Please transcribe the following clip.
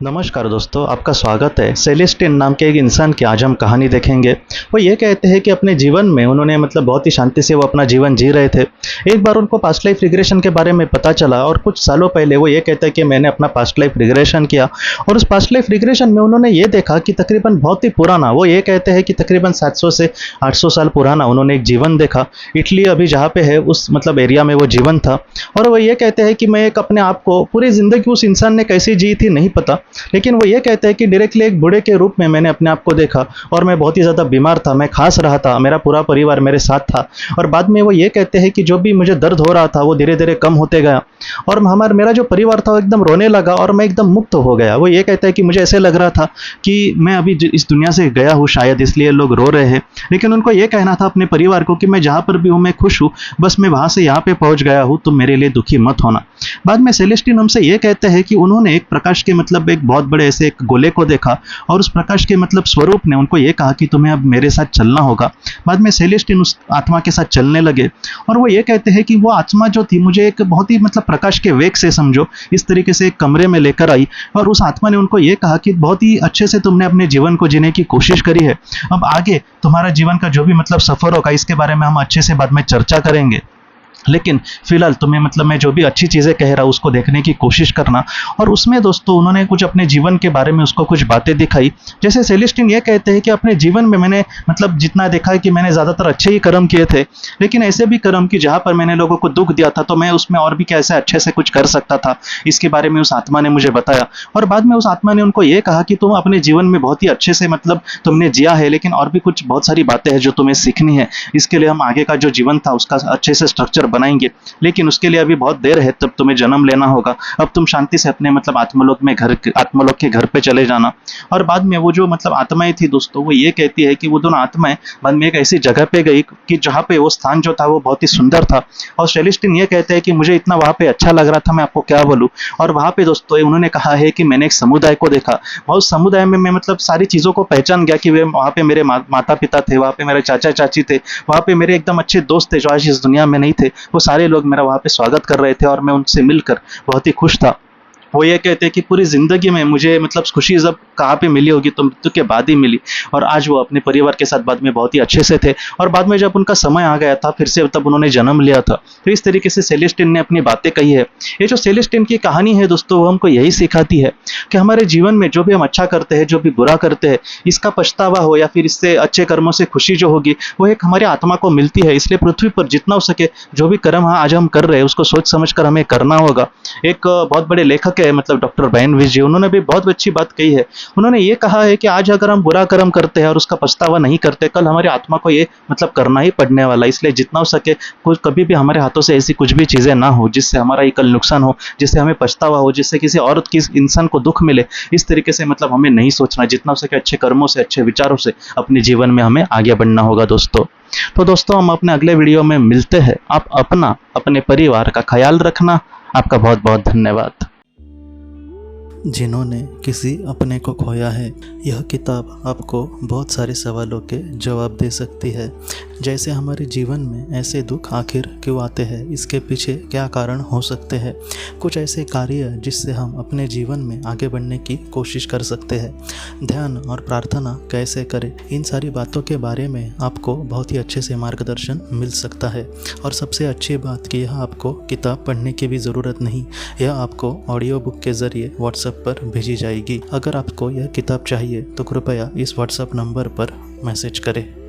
नमस्कार दोस्तों, आपका स्वागत है। सेलेस्टिन नाम के एक इंसान की आज हम कहानी देखेंगे। वो ये कहते हैं कि अपने जीवन में उन्होंने बहुत ही शांति से वो अपना जीवन जी रहे थे। एक बार उनको पास्ट लाइफ रिग्रेशन के बारे में पता चला और कुछ सालों पहले वो ये कहते हैं कि मैंने अपना पास्ट लाइफ रिग्रेशन किया और उस पास्ट लाइफ रिग्रेशन में उन्होंने ये देखा कि तकरीबन बहुत ही पुराना, वो ये कहते हैं कि तकरीबन 700 से 800 साल पुराना उन्होंने एक जीवन देखा। इटली अभी जहाँ पे है उस एरिया में वो जीवन था। और वो ये कहते हैं कि मैं एक अपने आप को पूरी ज़िंदगी उस इंसान ने कैसी जी थी नहीं पता, लेकिन वो ये कहते हैं कि डायरेक्टली एक बूढ़े के रूप में मैंने अपने आप को देखा और मैं बहुत ही ज़्यादा बीमार था, मैं खास रहा था, मेरा पूरा परिवार मेरे साथ था। और बाद में वो ये कहते हैं कि जो भी मुझे दर्द हो रहा था वो धीरे धीरे कम होते गया और मेरा जो परिवार था वो एकदम रोने लगा और मैं एकदम मुक्त हो गया। वो ये कहते हैं कि मुझे ऐसे लग रहा था कि मैं अभी इस दुनिया से गया हूँ, शायद इसलिए लोग रो रहे हैं। लेकिन उनको ये कहना था अपने परिवार को कि मैं जहाँ पर भी हूँ मैं खुश हूँ, बस मैं वहाँ से यहाँ पे पहुँच गया हूँ, तुम मेरे लिए दुखी मत होना। बाद में सेलेस्टिन हमसे ये कहते हैं कि उन्होंने एक प्रकाश के एक बहुत बड़े ऐसे एक गोले को देखा और उस प्रकाश के स्वरूप ने उनको ये कहा कि तुम्हें अब मेरे साथ चलना होगा। बाद में सेलेस्टिन उस आत्मा के साथ चलने लगे और वो ये कहते हैं कि वो आत्मा जो थी मुझे एक बहुत ही प्रकाश के वेग से समझो इस तरीके से एक कमरे में लेकर आई और उस आत्मा ने उनको ये कहा कि बहुत ही अच्छे से तुमने अपने जीवन को जीने की कोशिश करी है, अब आगे तुम्हारा जीवन का जो भी सफर होगा इसके बारे में हम अच्छे से बाद में चर्चा करेंगे, लेकिन फिलहाल तुम्हें मैं जो भी अच्छी चीज़ें कह रहा हूँ उसको देखने की कोशिश करना। और उसमें दोस्तों उन्होंने कुछ अपने जीवन के बारे में उसको कुछ बातें दिखाई। जैसे सेलेस्टिन ये कहते हैं कि अपने जीवन में मैंने जितना देखा है कि मैंने ज़्यादातर अच्छे ही कर्म किए थे, लेकिन ऐसे भी कर्म कि जहाँ पर मैंने लोगों को दुख दिया था तो मैं उसमें और भी कैसे अच्छे से कुछ कर सकता था, इसके बारे में उस आत्मा ने मुझे बताया। और बाद में उस आत्मा ने उनको ये कहा कि तुम अपने जीवन में बहुत ही अच्छे से तुमने जिया है, लेकिन और भी कुछ बहुत सारी बातें हैं जो तुम्हें सीखनी है। इसके लिए हम आगे का जो जीवन था उसका अच्छे से स्ट्रक्चर बनाएंगे, लेकिन उसके लिए अभी बहुत देर है, तब तुम्हें जन्म लेना होगा। अब तुम शांति से अपने आत्मलोक के घर पे चले जाना। और बाद में वो जो आत्माएं थी दोस्तों, वो ये कहती है कि वो दोनों आत्माएं बाद में एक ऐसी जगह पे गई कि जहाँ पे वो स्थान जो था वो बहुत ही सुंदर था। और सेलेस्टिन ये कहते हैं कि मुझे इतना वहाँ पे अच्छा लग रहा था, मैं आपको क्या बोलूँ। और वहाँ पे दोस्तों उन्होंने कहा है कि मैंने एक समुदाय को देखा, बहुत समुदाय में मैं सारी चीज़ों को पहचान गया कि वे वहाँ पे मेरे माता पिता थे, वहाँ पे मेरे चाचा चाची थे, वहाँ पे मेरे एकदम अच्छे दोस्त थे जो आज इस दुनिया में नहीं थे। वो सारे लोग मेरा वहाँ पे स्वागत कर रहे थे और मैं उनसे मिलकर बहुत ही खुश था। वो ये कहते हैं कि पूरी ज़िंदगी में मुझे खुशी जब कहाँ पे मिली होगी तो मृत्यु के बाद ही मिली। और आज वो अपने परिवार के साथ बाद में बहुत ही अच्छे से थे और बाद में जब उनका समय आ गया था फिर से तब उन्होंने जन्म लिया था। तो इस तरीके से सेलेस्टिन ने अपनी बातें कही है। ये जो सेलेस्टिन की कहानी है दोस्तों, वो हमको यही सिखाती है कि हमारे जीवन में जो भी हम अच्छा करते हैं, जो भी बुरा करते हैं, इसका पछतावा हो या फिर इससे अच्छे कर्मों से खुशी जो होगी वो एक हमारी आत्मा को मिलती है। इसलिए पृथ्वी पर जितना हो सके जो भी कर्म आज हम कर रहे हैं उसको सोच समझ कर हमें करना होगा। एक बहुत बड़े लेखक है डॉक्टर बैन विजय, उन्होंने भी बहुत अच्छी बात कही है। उन्होंने ये कहा है कि आज अगर हम बुरा कर्म करते हैं और उसका पछतावा नहीं करते, कल हमारी आत्मा को ये करना ही पड़ने वाला है। इसलिए जितना हो सके कभी भी हमारे हाथों से ऐसी कुछ भी चीज़ें ना हो जिससे हमारा ये कल नुकसान हो, जिससे हमें पछतावा हो, जिससे किसी और इंसान को दुख मिले। इस तरीके से हमें नहीं सोचना, जितना हो सके अच्छे कर्मों से, अच्छे विचारों से अपने जीवन में हमें आगे बढ़ना होगा दोस्तों। तो दोस्तों हम अपने अगले वीडियो में मिलते हैं। आप अपने परिवार का ख्याल रखना। आपका बहुत बहुत धन्यवाद। जिन्होंने किसी अपने को खोया है, यह किताब आपको बहुत सारे सवालों के जवाब दे सकती है। जैसे हमारे जीवन में ऐसे दुख आखिर क्यों आते हैं, इसके पीछे क्या कारण हो सकते हैं, कुछ ऐसे कार्य जिससे हम अपने जीवन में आगे बढ़ने की कोशिश कर सकते हैं, ध्यान और प्रार्थना कैसे करें, इन सारी बातों के बारे में आपको बहुत ही अच्छे से मार्गदर्शन मिल सकता है। और सबसे अच्छी बात कि यह आपको किताब पढ़ने की भी ज़रूरत नहीं, यह आपको ऑडियो बुक के ज़रिए व्हाट्सएप पर भेजी जाएगी। अगर आपको यह किताब चाहिए तो कृपया इस व्हाट्सएप नंबर पर मैसेज करें।